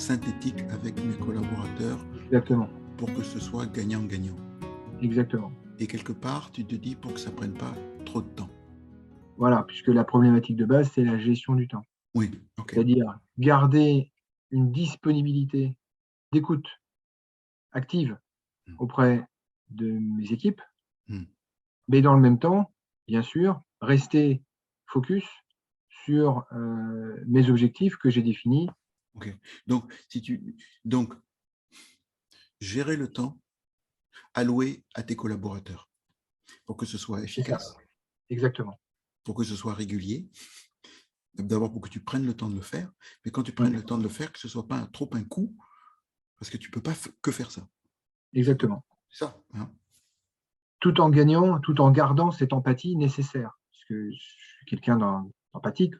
synthétique avec mes collaborateurs Exactement. pour que ce soit gagnant-gagnant. Exactement. Et quelque part, tu te dis pour que ça ne prenne pas trop de temps. Voilà, puisque la problématique de base, c'est la gestion du temps. Oui, ok. C'est-à-dire garder une disponibilité d'écoute active auprès de mes équipes, mais dans le même temps, bien sûr, rester focus sur mes objectifs que j'ai définis. Ok. Donc, gérer le temps alloué à tes collaborateurs pour que ce soit efficace. Exactement. Pour que ce soit régulier. D'abord, pour que tu prennes le temps de le faire, mais quand tu prennes le temps de le faire, que ce ne soit pas trop un coup, parce que tu ne peux pas que faire ça. Exactement. C'est ça. Hein? Tout en gagnant, tout en gardant cette empathie nécessaire. Parce que je suis quelqu'un d'empathique.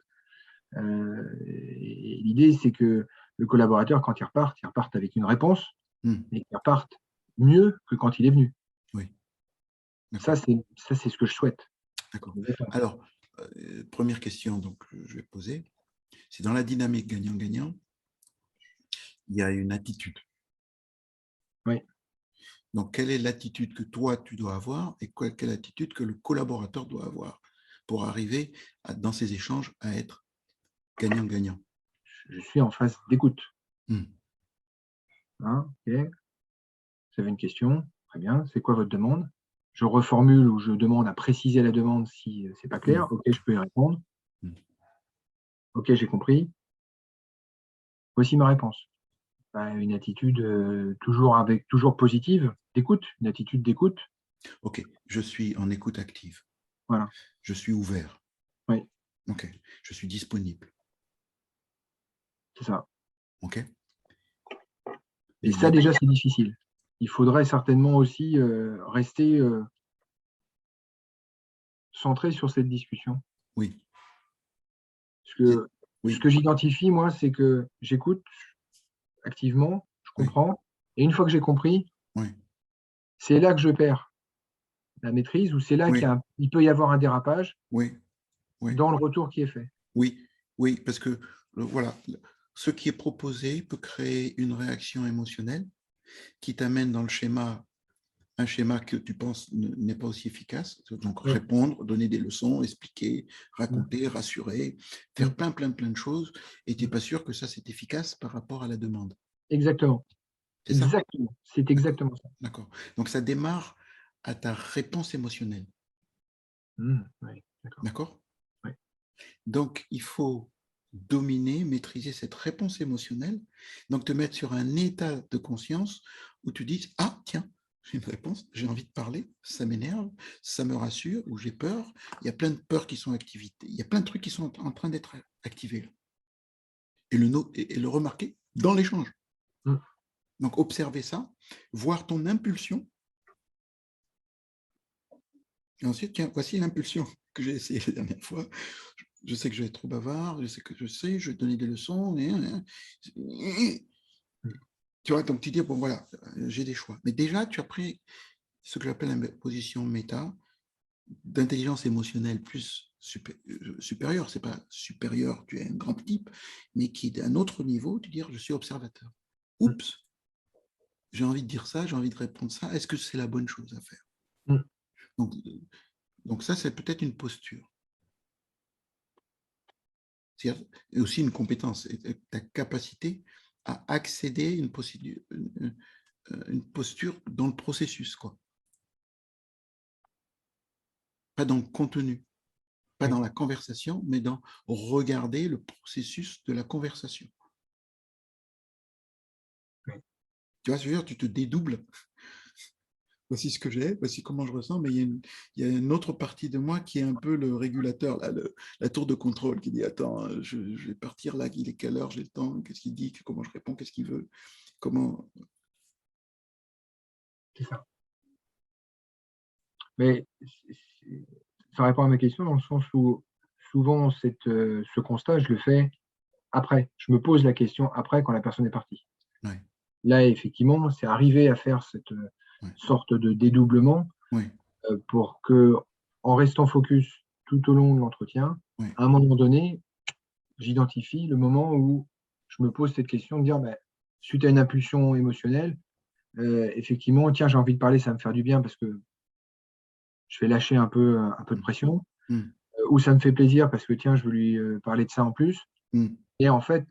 L'idée, c'est que le collaborateur, quand il reparte avec une réponse, et qu'il reparte mieux que quand il est venu. Oui. Ça, c'est ce que je souhaite. D'accord. Alors, première question donc, je vais poser. C'est dans la dynamique gagnant-gagnant, il y a une attitude. Oui. Donc, quelle est l'attitude que toi, tu dois avoir et quelle attitude que le collaborateur doit avoir pour arriver dans ces échanges à être gagnant-gagnant? Je suis en phase d'écoute. Okay. Vous avez une question, très bien. C'est quoi votre demande? Je reformule ou je demande à préciser la demande si ce n'est pas clair. OK, je peux y répondre. OK, j'ai compris. Voici ma réponse. Une attitude toujours positive, d'écoute, une attitude d'écoute. OK, je suis en écoute active. Voilà. Je suis ouvert. Oui. OK, je suis disponible. C'est ça. OK. Et ça, déjà, c'est difficile. Il faudrait certainement aussi rester centré sur cette discussion. Oui. Parce que ce que j'identifie, moi, c'est que j'écoute activement, je comprends, et une fois que j'ai compris, c'est là que je perds la maîtrise, ou c'est là qu'il peut y avoir un dérapage dans le retour qui est fait. Oui, parce que voilà, ce qui est proposé peut créer une réaction émotionnelle qui t'amène dans le schéma, un schéma que tu penses n'est pas aussi efficace. Donc, répondre, donner des leçons, expliquer, raconter, rassurer, faire plein de choses, et tu n'es pas sûr que ça, c'est efficace par rapport à la demande. Exactement. Exactement. C'est exactement ça. D'accord. Donc, ça démarre à ta réponse émotionnelle. Oui, d'accord. Oui. Donc, il faut dominer, maîtriser cette réponse émotionnelle, donc te mettre sur un état de conscience où tu dis « Ah, tiens, j'ai une réponse, j'ai envie de parler, ça m'énerve, ça me rassure, ou j'ai peur, il y a plein de peurs qui sont activées, il y a plein de trucs qui sont en train d'être activés. » Et le remarquer dans l'échange. Donc, observer ça, voir ton impulsion. Et ensuite, tiens, voici l'impulsion que j'ai essayé la dernière fois. Je sais que je vais être trop bavard, je vais donner des leçons. Tu vois, donc tu dis, bon voilà, j'ai des choix. Mais déjà, tu as pris ce que j'appelle la position méta, d'intelligence émotionnelle plus supérieure. Ce n'est pas supérieur, tu es un grand type, mais qui est d'un autre niveau, tu dis, je suis observateur. Oups, j'ai envie de dire ça, j'ai envie de répondre ça. Est-ce que c'est la bonne chose à faire? Donc ça, c'est peut-être une posture. C'est aussi une compétence, ta capacité à accéder à une posture dans le processus, quoi. Pas dans le contenu, pas dans la conversation, mais dans regarder le processus de la conversation. Tu vois, je veux dire, tu te dédoubles. Voici ce que j'ai, voici comment je ressens, mais il y a une autre partie de moi qui est un peu le régulateur, là, la tour de contrôle, qui dit, attends, je vais partir là, il est quelle heure, j'ai le temps, qu'est-ce qu'il dit, comment je réponds, qu'est-ce qu'il veut, comment... C'est ça. Mais ça répond à ma question dans le sens où souvent ce constat, je le fais après. Je me pose la question après quand la personne est partie. Ouais. Là, effectivement, c'est arrivé à faire cette sorte de dédoublement pour que, en restant focus tout au long de l'entretien, à un moment donné, j'identifie le moment où je me pose cette question de dire suite à une impulsion émotionnelle, effectivement, tiens, j'ai envie de parler, ça va me faire du bien parce que je vais lâcher un peu de pression. Ou ça me fait plaisir parce que, tiens, je veux lui parler de ça en plus. Et en fait,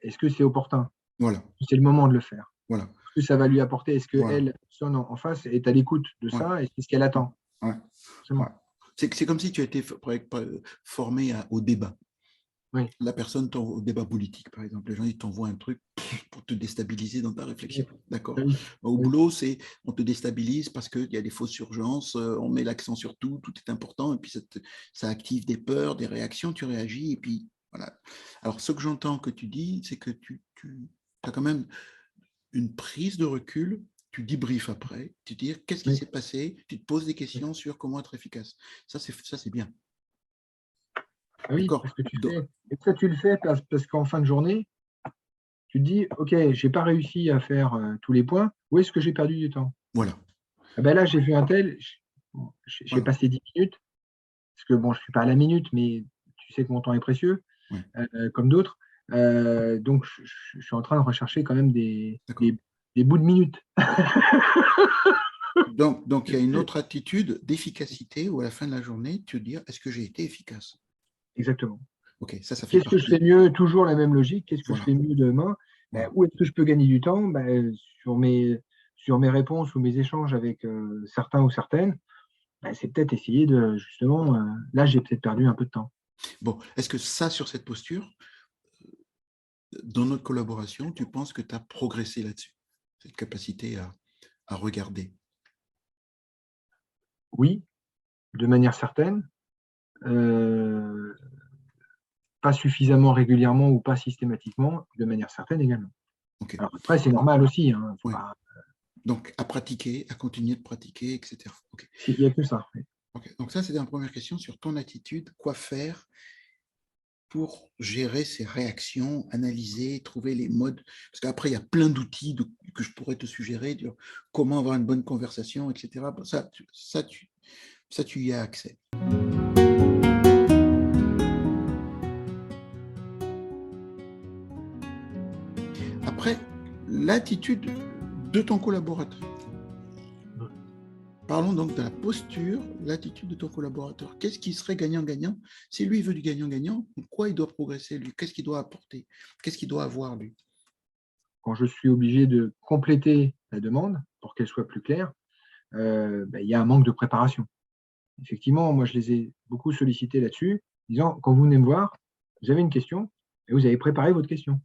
est-ce que c'est opportun? Voilà, C'est le moment de le faire. voilà. Est-ce que ça va lui apporter? Est-ce Voilà. qu'elle, la personne en face, est à l'écoute de Ouais. ça et c'est ce qu'elle attend? Ouais. Ouais. C'est comme si tu étais formé au débat. Oui. La personne au débat politique, par exemple. Les gens, ils t'envoient un truc pour te déstabiliser dans ta réflexion. D'accord. Oui. Au boulot, on te déstabilise parce qu'il y a des fausses urgences, on met l'accent sur tout est important, et puis ça active des peurs, des réactions, tu réagis, et puis voilà. Alors, ce que j'entends que tu dis, c'est que tu as quand même une prise de recul, tu débriefes après, tu dis qu'est-ce qui Oui. s'est passé, tu te poses des questions sur comment être efficace. Ça, c'est bien. Ah oui, parce que tu le fais parce qu'en fin de journée, tu te dis, OK, je n'ai pas réussi à faire tous les points, où est-ce que j'ai perdu du temps? Voilà. Ah ben là, j'ai vu un tel, j'ai Voilà. passé 10 minutes, parce que bon, je ne suis pas à la minute, mais tu sais que mon temps est précieux, comme d'autres. Donc, je suis en train de rechercher quand même des bouts de minutes. Donc, il y a une autre attitude d'efficacité où à la fin de la journée, tu te dis, est-ce que j'ai été efficace? Exactement. Ok, ça fait Qu'est-ce que je fais mieux? Toujours la même logique. Qu'est-ce que je fais mieux demain? Voilà. Où est-ce que je peux gagner du temps? Sur mes réponses ou mes échanges avec certains ou certaines, c'est peut-être essayer de, justement, là, j'ai peut-être perdu un peu de temps. Bon, est-ce que ça, sur cette posture, dans notre collaboration, tu penses que tu as progressé là-dessus, cette capacité à regarder? Oui, de manière certaine. Pas suffisamment régulièrement ou pas systématiquement, de manière certaine également. Okay. Alors après, c'est normal aussi. Hein, faut pas... Donc, à pratiquer, à continuer de pratiquer, etc. Okay. Il n'y a que ça. Oui. Okay. Donc ça, c'était une première question sur ton attitude. Quoi faire pour gérer ces réactions, analyser, trouver les modes? Parce qu'après, il y a plein d'outils que je pourrais te suggérer, comment avoir une bonne conversation, etc. Ça, tu y as accès. Après, l'attitude de ton collaborateur. Parlons donc de la posture, l'attitude de ton collaborateur. Qu'est-ce qui serait gagnant-gagnant? Si lui veut du gagnant-gagnant, quoi il doit progresser, lui? Qu'est-ce qu'il doit apporter? Qu'est-ce qu'il doit avoir, lui? Quand je suis obligé de compléter la demande pour qu'elle soit plus claire, il y a un manque de préparation. Effectivement, moi, je les ai beaucoup sollicités là-dessus, disant, quand vous venez me voir, vous avez une question et vous avez préparé votre question.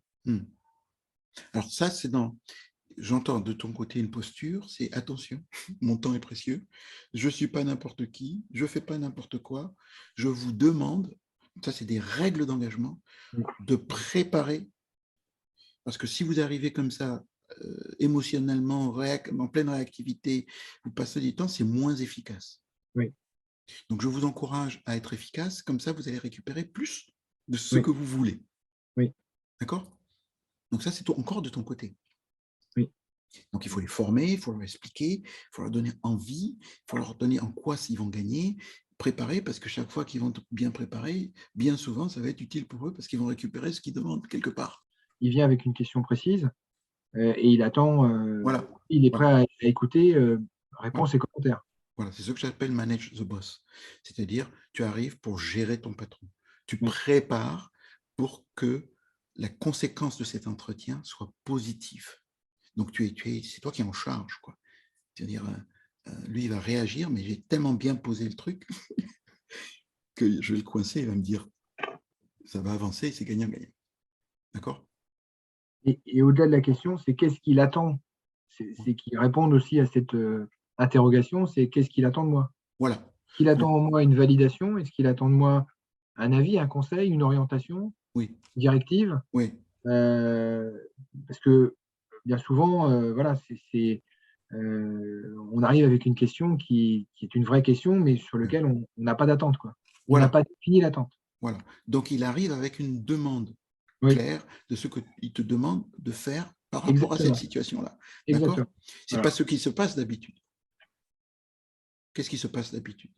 Alors ça, c'est dans... J'entends de ton côté une posture, c'est attention, mon temps est précieux, je ne suis pas n'importe qui, je ne fais pas n'importe quoi, je vous demande, ça c'est des règles d'engagement, de préparer, parce que si vous arrivez comme ça, émotionnellement, en pleine réactivité, vous passez du temps, c'est moins efficace. Oui. Donc je vous encourage à être efficace, comme ça vous allez récupérer plus de ce que vous voulez. Oui. D'accord? Donc ça c'est encore de ton côté. Oui. Donc, il faut les former, il faut leur expliquer, il faut leur donner envie, il faut leur donner en quoi ils vont gagner, préparer, parce que chaque fois qu'ils vont être bien préparés, bien souvent, ça va être utile pour eux parce qu'ils vont récupérer ce qu'ils demandent quelque part. Il vient avec une question précise et il attend, voilà. Il est prêt à écouter réponses voilà. et commentaires. Voilà, c'est ce que j'appelle manage the boss. C'est-à-dire, tu arrives pour gérer ton patron. Tu prépares pour que la conséquence de cet entretien soit positive. Donc, c'est toi qui es en charge, quoi. C'est-à-dire, lui, il va réagir, mais j'ai tellement bien posé le truc que je vais le coincer, il va me dire, ça va avancer, c'est gagnant-gagnant. D'accord? Et au-delà de la question, c'est qu'est-ce qu'il attend? C'est qu'il réponde aussi à cette interrogation, c'est qu'est-ce qu'il attend de moi? Voilà. Est-ce qu'il attend de moi une validation? Est-ce qu'il attend de moi un avis, un conseil, une orientation? Oui. Directive? Oui. Parce que bien souvent, voilà, on arrive avec une question qui est une vraie question, mais sur laquelle on n'a pas d'attente, quoi. On n'a pas défini l'attente. Voilà. Donc, il arrive avec une demande claire de ce qu'il te demande de faire par rapport à cette situation-là. D'accord? Ce n'est pas ce qui se passe d'habitude. Qu'est-ce qui se passe d'habitude?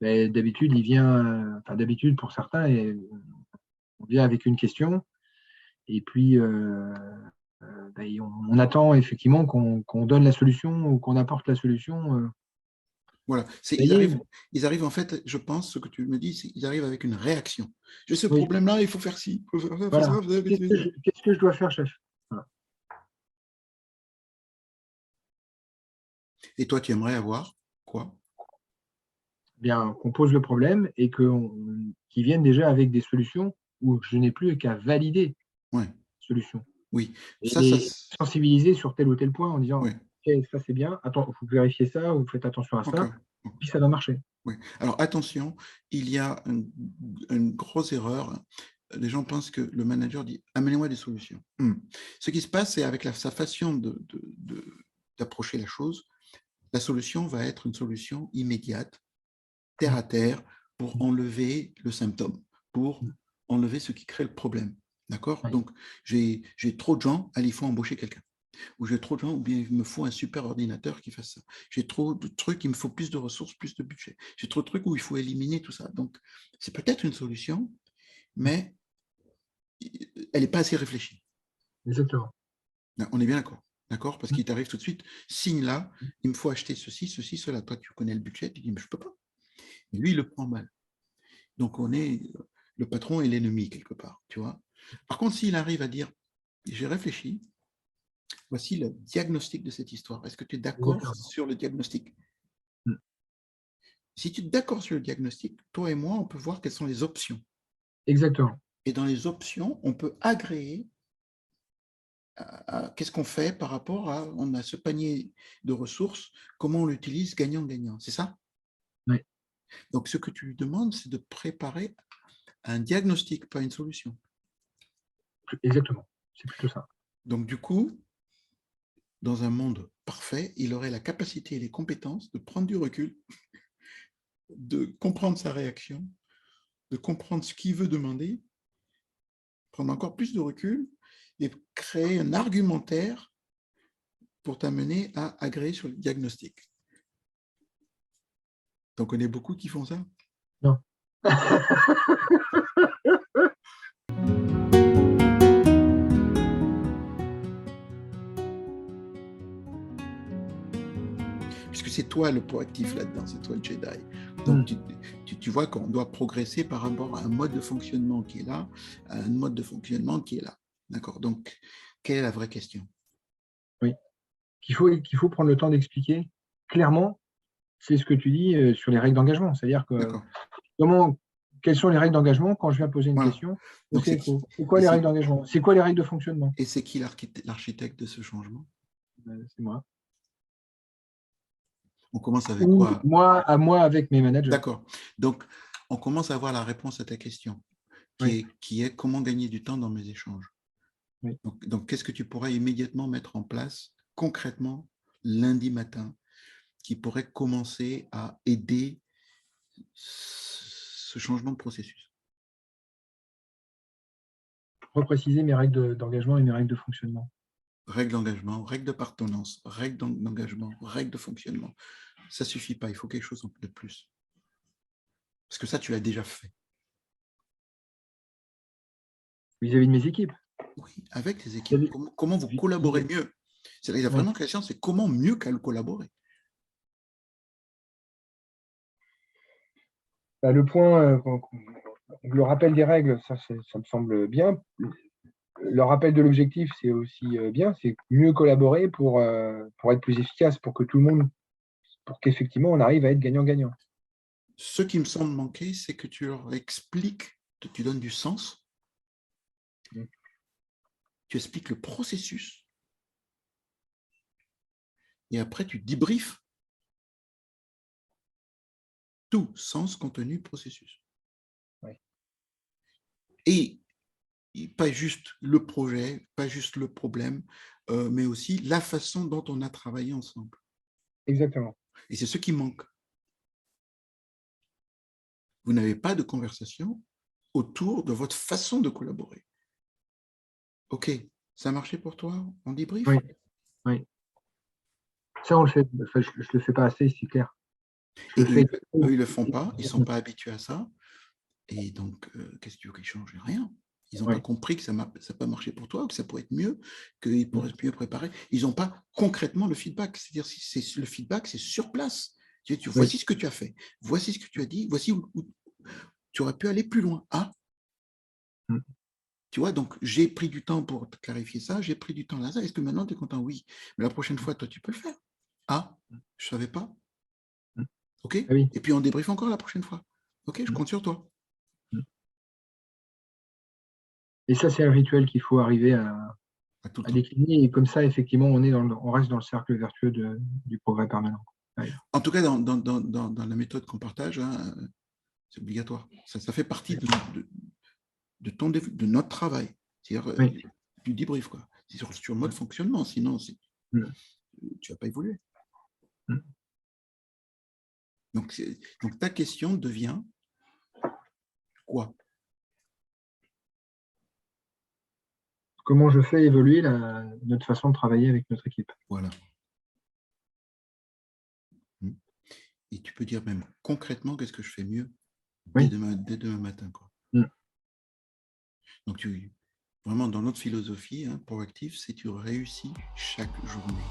D'habitude, d'habitude pour certains, on vient avec une question, et puis on attend effectivement qu'on donne la solution ou qu'on apporte la solution. Voilà, ils arrivent en fait, je pense, ce que tu me dis, c'est qu'ils arrivent avec une réaction. J'ai ce Oui. problème-là, il faut faire ci, il faut faire ça, Voilà. ça. Qu'est-ce que je dois faire, chef? Voilà. Et toi, tu aimerais avoir quoi? Bien, qu'on pose le problème et qu'ils viennent déjà avec des solutions où je n'ai plus qu'à valider Ouais. la solution. Oui, Et sensibiliser sur tel ou tel point en disant, oui. OK, ça c'est bien, attends, il faut vérifier ça, vous faites attention à ça, Okay. puis ça va marcher. Oui. Alors attention, il y a une grosse erreur. Les gens pensent que le manager dit « amenez-moi des solutions ». Ce qui se passe, c'est avec sa façon d'approcher la chose, la solution va être une solution immédiate, terre à terre, pour enlever le symptôme, pour enlever ce qui crée le problème. D'accord? Oui. Donc, j'ai trop de gens, allez, il faut embaucher quelqu'un. Ou j'ai trop de gens, ou bien il me faut un super ordinateur qui fasse ça. J'ai trop de trucs, il me faut plus de ressources, plus de budget. J'ai trop de trucs où il faut éliminer tout ça. Donc, c'est peut-être une solution, mais elle n'est pas assez réfléchie. Exactement. On est bien d'accord. D'accord? Parce qu'il t'arrive tout de suite, signe là, il me faut acheter ceci, ceci, cela. Toi, tu connais le budget, tu dis, mais je ne peux pas. Et lui, il le prend mal. Donc, le patron est l'ennemi quelque part, tu vois. Par contre, s'il arrive à dire, j'ai réfléchi, voici le diagnostic de cette histoire. Est-ce que tu es d'accord sur le diagnostic? Si tu es d'accord sur le diagnostic, toi et moi, on peut voir quelles sont les options. Exactement. Et dans les options, on peut agréer qu'est-ce qu'on fait par rapport à, on a ce panier de ressources, comment on l'utilise gagnant-gagnant. C'est ça? Oui. Donc, ce que tu lui demandes, c'est de préparer un diagnostic, pas une solution. Exactement. C'est plutôt ça. Donc, du coup, dans un monde parfait, il aurait la capacité et les compétences de prendre du recul, de comprendre sa réaction, de comprendre ce qu'il veut demander, prendre encore plus de recul et créer un argumentaire pour t'amener à agréer sur le diagnostic. T'en connais beaucoup qui font ça? Non. Puisque c'est toi le proactif là-dedans, c'est toi le Jedi. Donc, tu vois qu'on doit progresser par rapport à un mode de fonctionnement qui est là, à un mode de fonctionnement qui est là. D'accord? Donc, quelle est la vraie question? Oui. Qu'il faut prendre le temps d'expliquer clairement, c'est ce que tu dis sur les règles d'engagement. C'est-à-dire que quelles sont les règles d'engagement quand je viens poser une question? C'est quoi les règles d'engagement? C'est quoi les règles de fonctionnement? Et c'est qui l'architecte de ce changement? C'est moi. On commence avec quoi? Moi avec mes managers. D'accord. Donc, on commence à avoir la réponse à ta question, qui est comment gagner du temps dans mes échanges. Oui. Donc, qu'est-ce que tu pourrais immédiatement mettre en place concrètement lundi matin qui pourrait commencer à aider ce changement de processus? Repréciser mes règles d'engagement et mes règles de fonctionnement. Règles d'engagement, règles de partenance, règles d'engagement, règles de fonctionnement. Ça ne suffit pas, il faut quelque chose de plus. Parce que ça, tu l'as déjà fait. Vis-à-vis de mes équipes. Oui, avec tes équipes. Comment vous collaborez mieux? C'est la vraiment question, c'est comment mieux collaborer? Le point, le rappel des règles, ça me semble bien. Le rappel de l'objectif, c'est aussi bien, c'est mieux collaborer pour être plus efficace, pour que tout le monde, pour qu'effectivement on arrive à être gagnant-gagnant. Ce qui me semble manquer, c'est que tu leur expliques, tu donnes du sens, tu expliques le processus, et après tu débriefes tout, sens, contenu, processus. Oui. Et pas juste le projet, pas juste le problème, mais aussi la façon dont on a travaillé ensemble. Exactement. Et c'est ce qui manque. Vous n'avez pas de conversation autour de votre façon de collaborer. OK, ça a marché pour toi? On débrief? Oui, oui. Ça, on le fait. Enfin, je ne le fais pas assez, c'est clair. Et eux, ils ne le font pas, ils ne sont pas habitués à ça. Et donc, qu'est-ce que tu veux qu'ils changent? Rien. Ils n'ont pas compris que ça n'a pas marché pour toi, ou que ça pourrait être mieux, qu'ils pourraient être mieux préparés. Ils n'ont pas concrètement le feedback. C'est-à-dire, le feedback, c'est sur place. Voici ce que tu as fait, voici ce que tu as dit, voici où tu aurais pu aller plus loin. Ah, tu vois, donc j'ai pris du temps pour clarifier ça, j'ai pris du temps là. Est-ce que maintenant tu es content? Oui. Mais la prochaine fois, toi, tu peux le faire. Ah, je ne savais pas. OK. Et puis on débriefe encore la prochaine fois. OK, je compte sur toi. Et ça, c'est un rituel qu'il faut arriver à décliner. Et comme ça, effectivement, on reste dans le cercle vertueux du progrès permanent. Ouais. En tout cas, dans la méthode qu'on partage, hein, c'est obligatoire. Ça fait partie de notre travail, c'est-à-dire du débrief, quoi. C'est sur le mode fonctionnement, sinon tu ne vas pas évoluer. Donc ta question devient quoi? Comment je fais évoluer notre façon de travailler avec notre équipe? Voilà. Et tu peux dire même concrètement qu'est-ce que je fais mieux dès demain matin, quoi. Donc vraiment dans notre philosophie, hein, proactive, c'est tu réussis chaque journée.